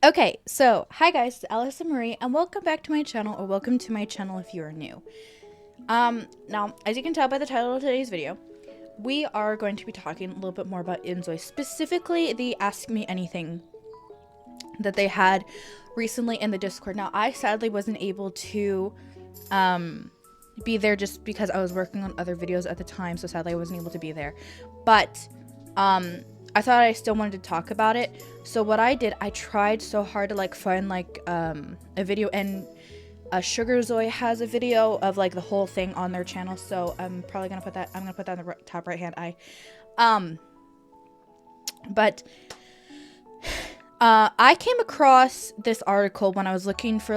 Okay, so hi guys, it's Alice and Marie, and welcome back to my channel, or welcome to my channel if you are new. Now, as you can tell by the title of today's video, we are going to be talking a little bit more about inZOI's, specifically the Ask Me Anything that they had recently in the Discord. Now, I sadly wasn't able to be there just because I was working on other videos at the time, so sadly I wasn't able to be there. But I thought I still wanted to talk about it. So what I did, I tried so hard to find a video, and SugarZoi has a video of the whole thing on their channel. So I'm probably gonna put that. I'm gonna put that in the top right hand eye. But I came across this article when I was looking for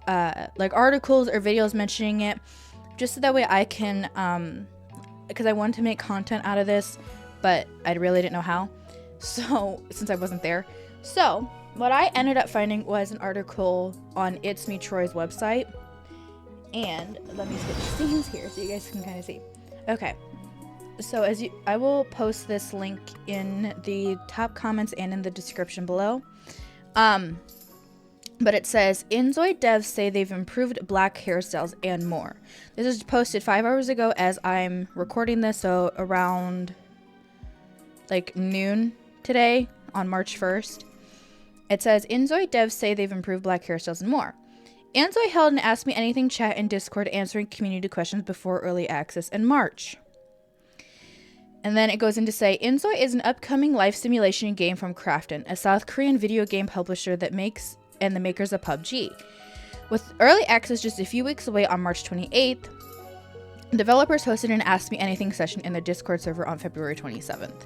articles or videos mentioning it, just so that way I can because I wanted to make content out of this, but I really didn't know how. So since I wasn't there, so what I ended up finding was an article on It's Me Troy's website, and let me switch scenes here so you guys can kind of see. Okay, so I will post this link in the top comments and in the description below. But it says, inZOI devs say they've improved black hairstyles and more. This is posted 5 hours ago as I'm recording this, so around noon today on March 1st. It says, inZOI devs say they've improved black hairstyles and more. inZOI held an Ask Me Anything chat in Discord answering community questions before early access in March. And then it goes in to say, inZOI is an upcoming life simulation game from Krafton, a South Korean video game publisher that makes and the makers of PUBG. With early access just a few weeks away on March 28th, developers hosted an Ask Me Anything session in the Discord server on February 27th.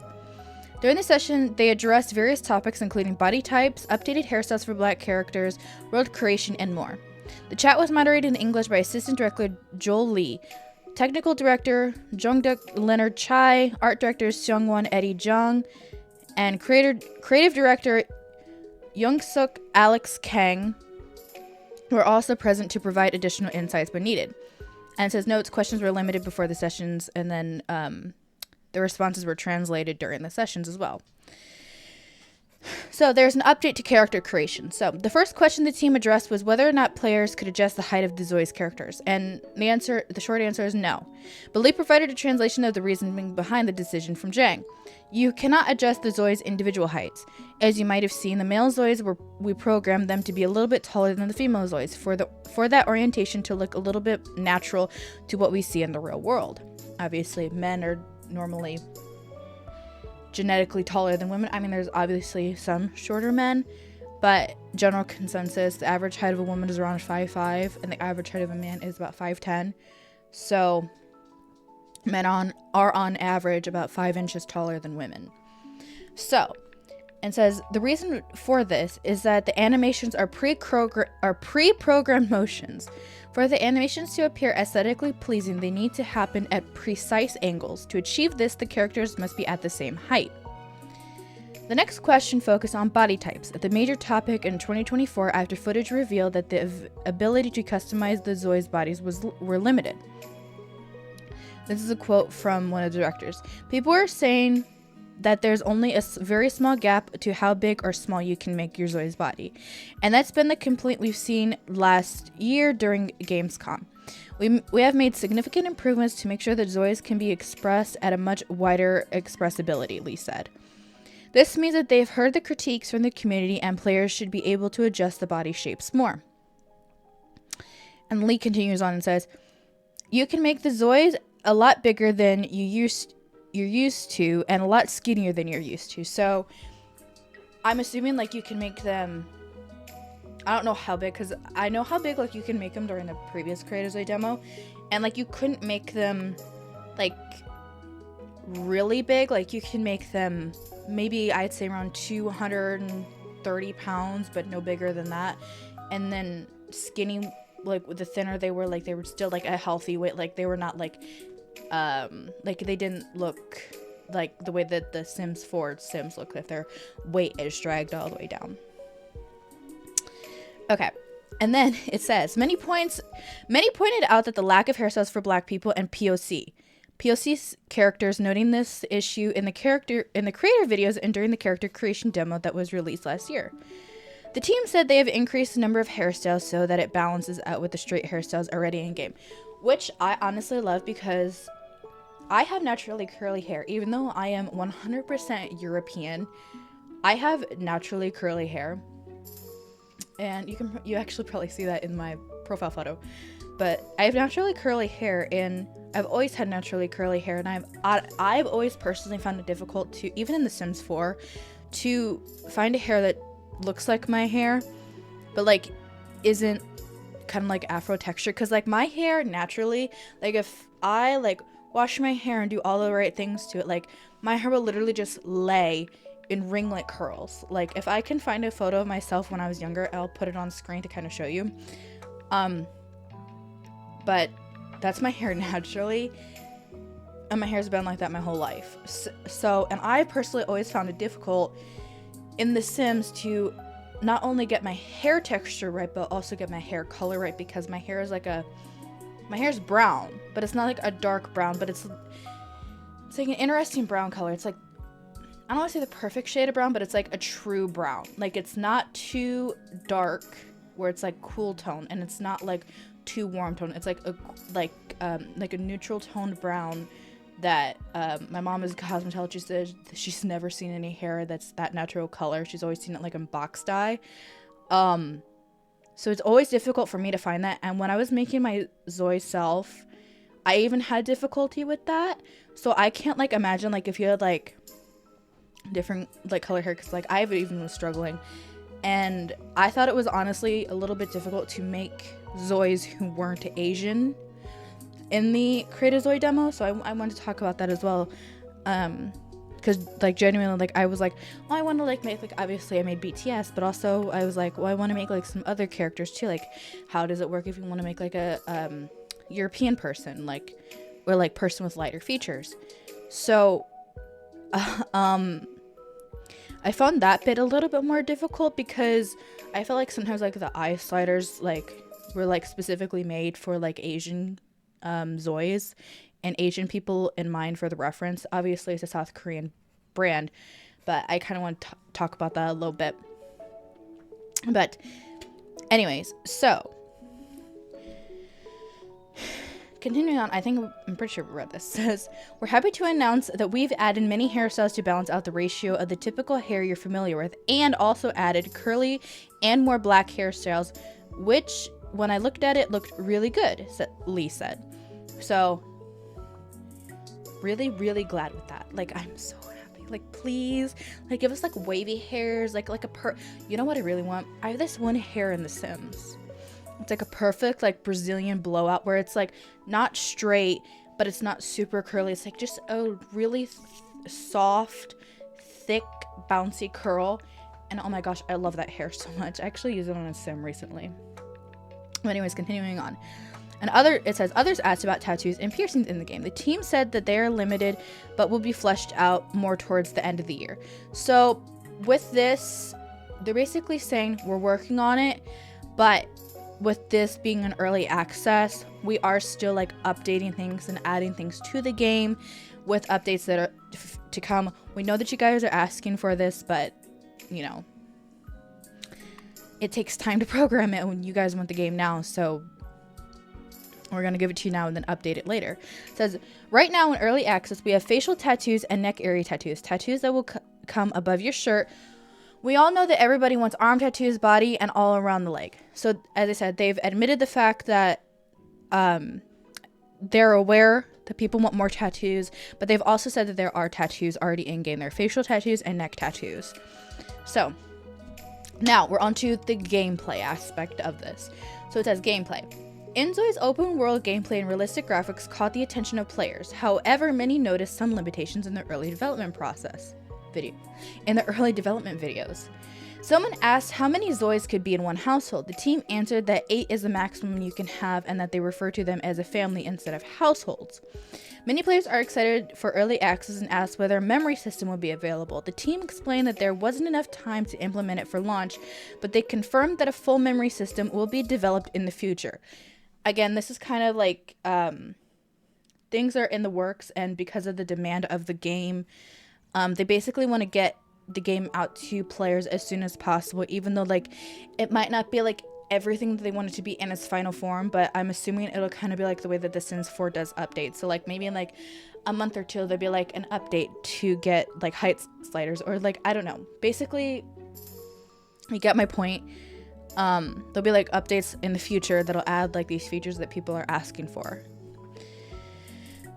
During the session, they addressed various topics including body types, updated hairstyles for black characters, world creation, and more. The chat was moderated in English by Assistant Director Joel Lee, Technical Director Jungduk Leonard Chai, Art Directors Seongwon Eddie Jung, and Creative Director Youngsuk Alex Kang were also present to provide additional insights when needed. And it says notes, questions were limited before the sessions, and then the responses were translated during the sessions as well. So there's an update to character creation. So the first question the team addressed was whether or not players could adjust the height of the ZOI's characters. And the short answer is no. But Lee provided a translation of the reasoning behind the decision from Jang. You cannot adjust the ZOI's individual heights. As you might have seen, the male ZOI's we programmed them to be a little bit taller than the female ZOI's for that orientation to look a little bit natural to what we see in the real world. Obviously, men are normally genetically taller than women. I mean, there's obviously some shorter men, but general consensus, the average height of a woman is around 5'5", and the average height of a man is about 5'10". So men are on average about 5 inches taller than women. So, and says the reason for this is that the animations are pre-programmed motions. For the animations to appear aesthetically pleasing, they need to happen at precise angles. To achieve this, the characters must be at the same height. The next question focused on body types, the major topic in 2024 after footage revealed that the ability to customize the ZOI's bodies were limited. This is a quote from one of the directors. People are saying that there's only a very small gap to how big or small you can make your ZOI's body. And that's been the complaint we've seen last year during Gamescom. We have made significant improvements to make sure that ZOI's can be expressed at a much wider expressibility, Lee said. This means that they've heard the critiques from the community and players should be able to adjust the body shapes more. And Lee continues on and says, you can make the ZOI's a lot bigger than you're used to and a lot skinnier than you're used to. So I'm assuming you can make them, I don't know how big, because I know how big you can make them during the previous Creators Day demo, and you couldn't make them really big. You can make them maybe I'd say around 230 pounds, but no bigger than that. And then skinny, the thinner they were, they were still a healthy weight. They were not they didn't look the way that the Sims 4 Sims look, if their weight is dragged all the way down. Okay, and then it says many pointed out that the lack of hairstyles for black people and POC characters, noting this issue in the creator videos and during the character creation demo that was released last year. The team said they have increased the number of hairstyles so that it balances out with the straight hairstyles already in game, which I honestly love because I have naturally curly hair. Even though I am 100% European, I have naturally curly hair, and you actually probably see that in my profile photo. But I have naturally curly hair, and I've always had naturally curly hair, and I've always personally found it difficult to, even in The Sims 4, to find a hair that looks like my hair, but like isn't kind of like afro texture. Because like my hair naturally, like if I like wash my hair and do all the right things to it, like my hair will literally just lay in ringlet curls. Like if I can find a photo of myself when I was younger, I'll put it on screen to kind of show you. But that's my hair naturally, and my hair's been like that my whole life. So and I personally always found it difficult in The Sims to not only get my hair texture right, but also get my hair color right, because my hair is my hair's brown, but it's not like a dark brown, but it's like an interesting brown color. It's like, I don't want to say the perfect shade of brown, but it's like a true brown. Like it's not too dark where it's like cool tone, and it's not like too warm tone. It's like a neutral toned brown that my mom is a cosmetologist. She says she's never seen any hair that's that natural color. She's always seen it like in box dye. So it's always difficult for me to find that. And when I was making my ZOI self, I even had difficulty with that. So I can't like imagine like if you had like different like color hair, because like I even was struggling. And I thought it was honestly a little bit difficult to make ZOIs who weren't Asian in the Create a ZOI demo. So I wanted to talk about that as well. Because like genuinely, like I was like, well, I want to like make like, obviously I made BTS, but also I was like, well, I want to make like some other characters too. Like how does it work if you want to make like a European person, like, or like person with lighter features? So I found that bit a little bit more difficult, because I felt like sometimes like the eye sliders like were like specifically made for like Asian ZOIs and Asian people in mind for the reference. Obviously it's a South Korean brand, but I kind of want to talk about that a little bit. But anyways, so continuing on, I'm pretty sure we read this. Says, we're happy to announce that we've added many hairstyles to balance out the ratio of the typical hair you're familiar with, and also added curly and more black hairstyles, which when I looked at it looked really good, Lee said. So really, really glad with that. Like I'm so happy. Like please, like give us like wavy hairs, like you know what I really want? I have this one hair in The Sims. It's like a perfect like Brazilian blowout where it's like not straight, but it's not super curly. It's like just a really soft, thick, bouncy curl. And oh my gosh, I love that hair so much. I actually used it on a sim recently. But anyways, continuing on. It says, others asked about tattoos and piercings in the game. The team said that they are limited, but will be fleshed out more towards the end of the year. So with this, they're basically saying we're working on it, but with this being an early access, we are still like updating things and adding things to the game with updates that are to come. We know that you guys are asking for this, but you know, it takes time to program it when you guys want the game now. So we're going to give it to you now and then update it later. It says, right now in early access, we have facial tattoos and neck area tattoos. Tattoos that will come above your shirt. We all know that everybody wants arm tattoos, body, and all around the leg. So, as I said, they've admitted the fact that they're aware that people want more tattoos, but they've also said that there are tattoos already in-game. There are facial tattoos and neck tattoos. So, now we're on to the gameplay aspect of this. So it says gameplay. inZOI's open world gameplay and realistic graphics caught the attention of players. However, many noticed some limitations in the early development videos. Someone asked how many ZOIs could be in one household. The team answered that 8 is the maximum you can have, and that they refer to them as a family instead of households. Many players are excited for early access and asked whether a memory system will be available. The team explained that there wasn't enough time to implement it for launch, but they confirmed that a full memory system will be developed in the future. Again, this is kind of like things are in the works, and because of the demand of the game, they basically want to get the game out to players as soon as possible, even though like it might not be like everything that they want it to be in its final form, but I'm assuming it'll kind of be like the way that the Sims 4 does updates. So like maybe in like a month or two there'll be like an update to get like height sliders, or like I don't know. Basically, you get my point. There'll be like updates in the future that'll add like these features that people are asking for.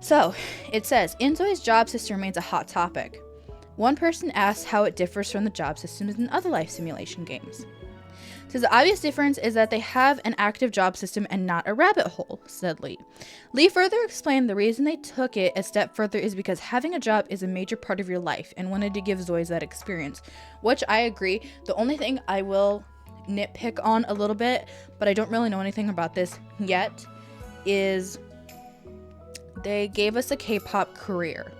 So it says inZOI's job system remains a hot topic. One person asked how it differs from the job systems in other life simulation games. Says the obvious difference is that they have an active job system and not a rabbit hole, said Lee. Lee further explained the reason they took it a step further is because having a job is a major part of your life and wanted to give ZOIs that experience, which I agree. The only thing I will nitpick on a little bit, but I don't really know anything about this yet, is they gave us a K-pop career.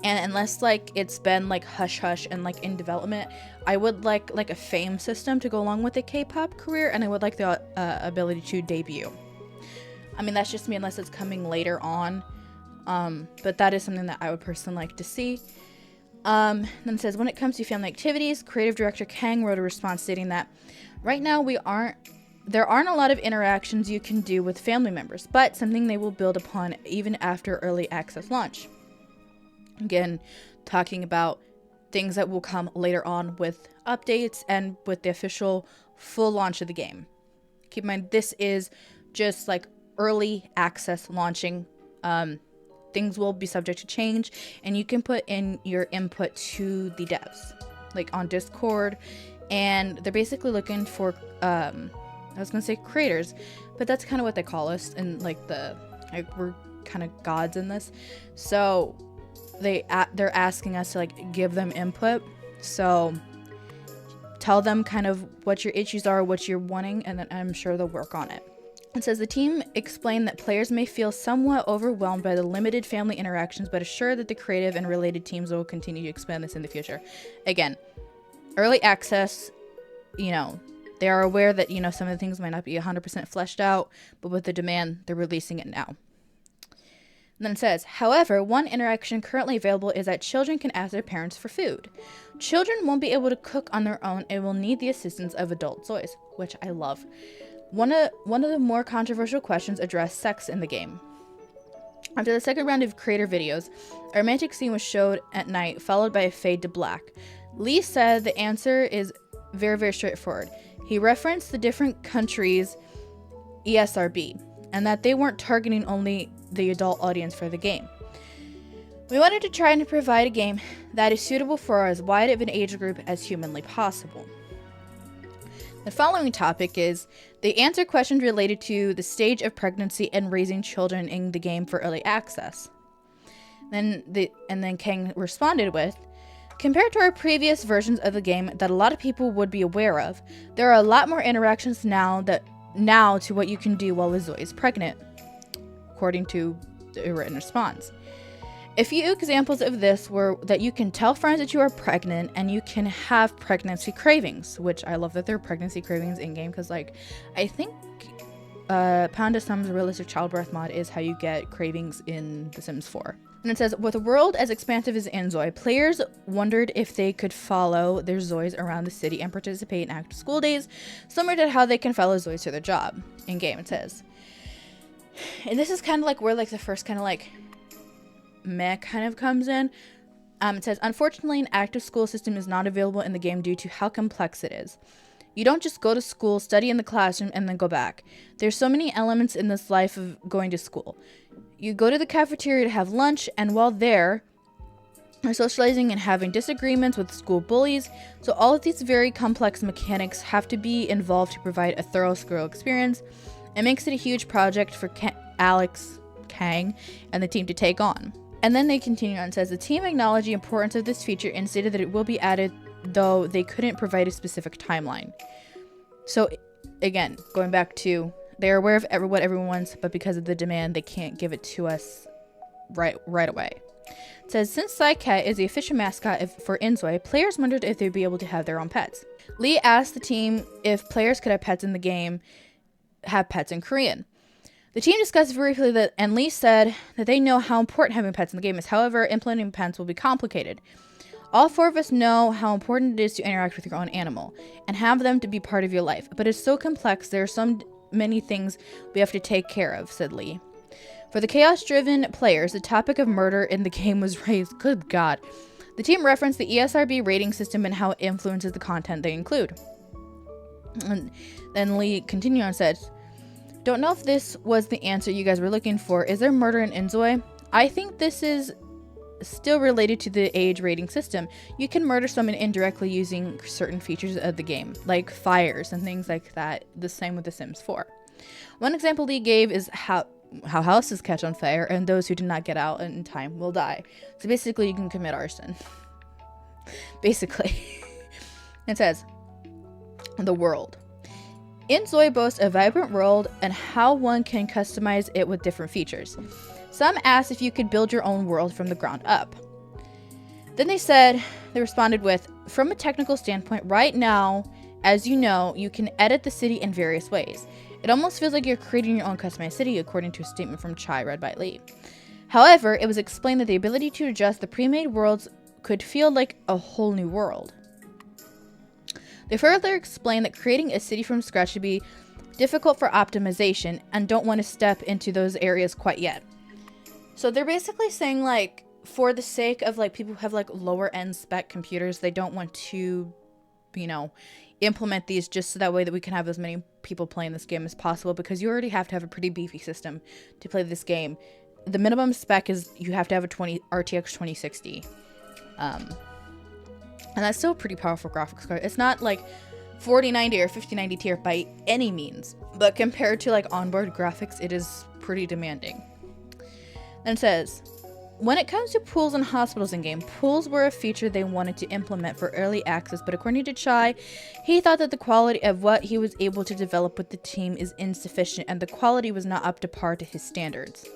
And unless like it's been like hush hush and like in development, I would like a fame system to go along with the K-pop career, and I would like the ability to debut. I mean, that's just me unless it's coming later on. But that is something that I would personally like to see. Then it says, when it comes to family activities, creative director Kang wrote a response stating that right now there aren't a lot of interactions you can do with family members, but something they will build upon even after early access launch. Again, talking about things that will come later on with updates and with the official full launch of the game. Keep in mind, this is just like early access launching. Things will be subject to change, and you can put in your input to the devs, like on Discord, and they're basically looking for, I was gonna say creators, but that's kind of what they call us, and like we're kind of gods in this, so they're asking us to like give them input. So tell them kind of what your issues are, what you're wanting, and then I'm sure they'll work on it. It says the team explained that players may feel somewhat overwhelmed by the limited family interactions, but assure that the creative and related teams will continue to expand this in the future. Again, early access, they are aware that, some of the things might not be 100% fleshed out, but with the demand, they're releasing it now. And then it says, however, one interaction currently available is that children can ask their parents for food. Children won't be able to cook on their own and will need the assistance of adult ZOIs, which I love. One of the more controversial questions addressed sex in the game. After the second round of creator videos, a romantic scene was showed at night, followed by a fade to black. Lee said the answer is very, very straightforward. He referenced the different countries' ESRB, and that they weren't targeting only the adult audience for the game. We wanted to try and provide a game that is suitable for as wide of an age group as humanly possible. The following topic is they answer questions related to the stage of pregnancy and raising children in the game for early access. Then Kang responded with, compared to our previous versions of the game that a lot of people would be aware of, there are a lot more interactions now to what you can do while ZOI is pregnant, according to the written response. A few examples of this were that you can tell friends that you are pregnant and you can have pregnancy cravings, which I love that there are pregnancy cravings in-game, because I think Panda Sum's realistic childbirth mod is how you get cravings in The Sims 4. And it says, with a world as expansive as inZOI, players wondered if they could follow their ZOIs around the city and participate in active school days, similar to how they can follow ZOIs to their job. In-game, it says. And this is kind of like where the first kind of meh kind of comes in. It says, unfortunately, an active school system is not available in the game due to how complex it is. You don't just go to school, study in the classroom, and then go back. There's so many elements in this life of going to school. You go to the cafeteria to have lunch, and while there, are socializing and having disagreements with school bullies. So all of these very complex mechanics have to be involved to provide a thorough school experience. It makes it a huge project for Kang, and the team to take on. And then they continue on and says, the team acknowledged the importance of this feature and stated that it will be added, though they couldn't provide a specific timeline. So again, going back to, they're aware of what everyone wants, but because of the demand, they can't give it to us right away. It says, since Psy-Cat is the official mascot for inZOI, players wondered if they'd be able to have their own pets. Lee asked the team if players could have pets in the game, have pets in Korean. The team discussed briefly that, and Lee said that they know how important having pets in the game is. However, implementing pets will be complicated. All 4 of us know how important it is to interact with your own animal and have them to be part of your life, but it's so complex. There are so many things we have to take care of, said Lee. For the chaos-driven players, the topic of murder in the game was raised. Good God. The team referenced the ESRB rating system and how it influences the content they include. And then Lee continued on and said, don't know if this was the answer you guys were looking for. Is there murder in inZOI? I think this is still related to the age rating system. You can murder someone indirectly using certain features of the game, like fires and things like that. The same with The Sims 4. One example Lee gave is how houses catch on fire and those who do not get out in time will die. So basically you can commit arson. Basically. It says, the world. inZOI boasts a vibrant world and how one can customize it with different features. Some asked if you could build your own world from the ground up. Then they responded with, from a technical standpoint, right now, as you know, you can edit the city in various ways. It almost feels like you're creating your own customized city, according to a statement from Chai read by Lee. However, it was explained that the ability to adjust the pre-made worlds could feel like a whole new world. They further explained that creating a city from scratch would be difficult for optimization and don't want to step into those areas quite yet. So they're basically saying, like, for the sake of, like, people who have, like, lower end spec computers, they don't want to, you know, implement these just so that way that we can have as many people playing this game as possible, because you already have to have a pretty beefy system to play this game. The minimum spec is you have to have a RTX 2060. And that's still a pretty powerful graphics card. It's not like 4090 or 5090 tier by any means, but compared to like onboard graphics, it is pretty demanding. Then it says, when it comes to pools and hospitals in game, pools were a feature they wanted to implement for early access, but according to Chai, he thought that the quality of what he was able to develop with the team is insufficient and the quality was not up to par to his standards.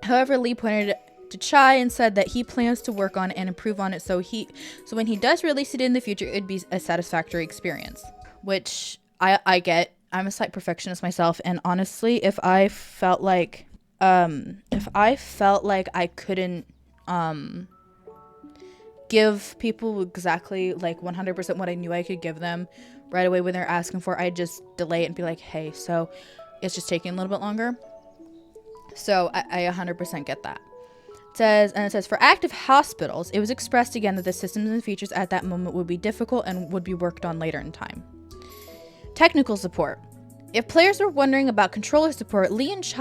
However, Lee pointed to Chai and said that he plans to work on and improve on it so when he does release it in the future, it'd be a satisfactory experience. Which I get. I'm a slight perfectionist myself, and honestly, if I felt like I couldn't give people exactly like 100% what I knew I could give them right away when they're asking for, I'd just delay it and be like, hey, so it's just taking a little bit longer. So I 100% get that. It says, for active hospitals, it was expressed again that the systems and features at that moment would be difficult and would be worked on later in time. Technical support. If players were wondering about controller support, Lee asked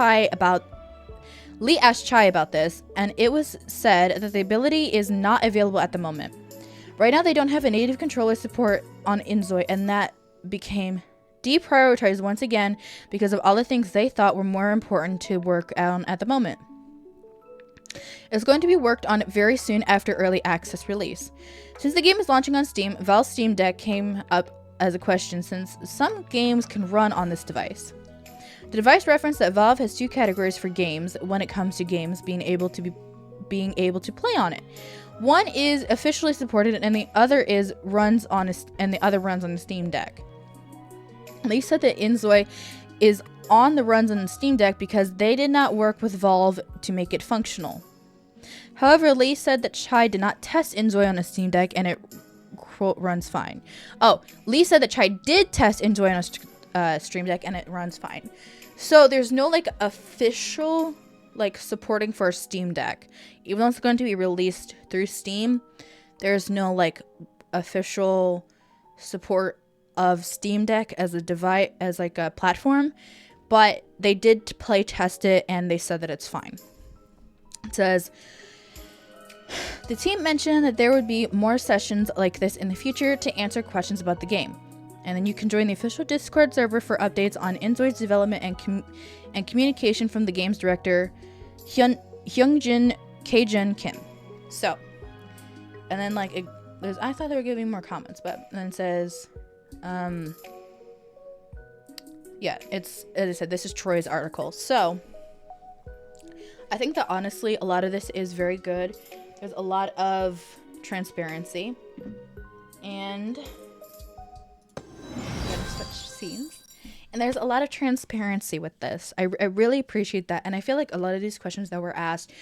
Chai about this, and it was said that the ability is not available at the moment. Right now, they don't have a native controller support on inZOI, and that became deprioritized once again because of all the things they thought were more important to work on at the moment. It's going to be worked on very soon after early access release. Since the game is launching on Steam, Valve's Steam Deck came up as a question since some games can run on this device. The device referenced that Valve has 2 categories for games when it comes to games being able to play on it. One is officially supported and the other runs on the Steam Deck. They said that inZOI is on the runs on the Steam Deck because they did not work with Valve to make it functional. However, Lee said that Chai did not test inZOI on a Steam Deck and it, quote, runs fine. Oh, Lee said that Chai did test inZOI on a Stream Deck and it runs fine. So there's no like official like supporting for a Steam Deck. Even though it's going to be released through Steam, there's no like official support of Steam Deck as a device, as like a platform, but they did play test it and they said that it's fine. It says, the team mentioned that there would be more sessions like this in the future to answer questions about the game. And then you can join the official Discord server for updates on inZOI's development and communication from the game's director, Hyungjin Kaejun Kim. So, and then like, I thought they were giving more comments, but then it says, yeah, it's, as I said, this is Troy's article. So, I think that honestly, a lot of this is very good. There's a lot of transparency. And I'm gonna switch scenes. And there's a lot of transparency with this. I really appreciate that. And I feel like a lot of these questions that were asked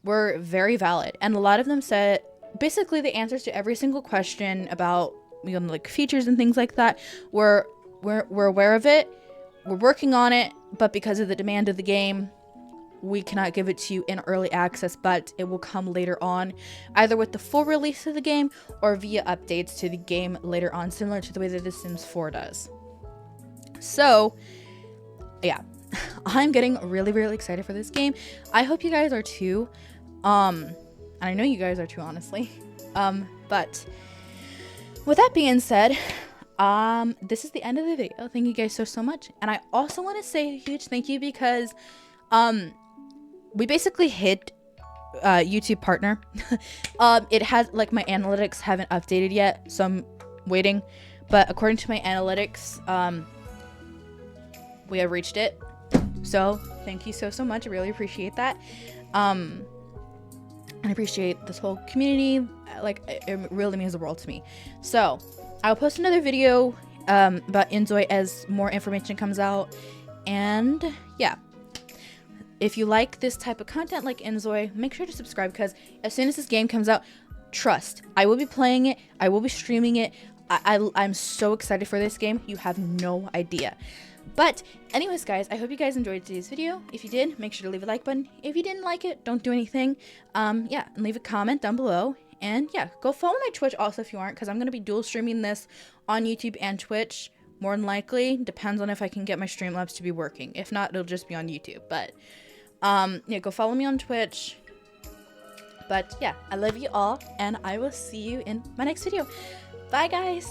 were very valid. And a lot of them said, basically the answers to every single question about, you know, like features and things like that. We're aware of it. We're working on it, but because of the demand of the game, we cannot give it to you in early access, but it will come later on, either with the full release of the game or via updates to the game later on, similar to the way that The Sims 4 does. So, yeah, I'm getting really, really excited for this game. I hope you guys are too. And I know you guys are too, honestly. But with that being said, this is the end of the video. Thank you guys so much. And I also want to say a huge thank you because, we basically hit YouTube partner. It has, like, my analytics haven't updated yet, so I'm waiting. But according to my analytics, we have reached it. So thank you so much. I really appreciate that. And I appreciate this whole community. Like, it really means the world to me. So I'll post another video about inZOI as more information comes out. And yeah. If you like this type of content like inZOI, make sure to subscribe, because as soon as this game comes out, trust, I will be playing it. I will be streaming it. I'm so excited for this game. You have no idea. But anyways, guys, I hope you guys enjoyed today's video. If you did, make sure to leave a like button. If you didn't like it, don't do anything. Yeah, and leave a comment down below. And yeah, go follow my Twitch also if you aren't, because I'm going to be dual streaming this on YouTube and Twitch. More than likely. Depends on if I can get my Streamlabs to be working. If not, it'll just be on YouTube. But yeah, go follow me on Twitch. But yeah, I love you all, and I will see you in my next video. Bye, guys.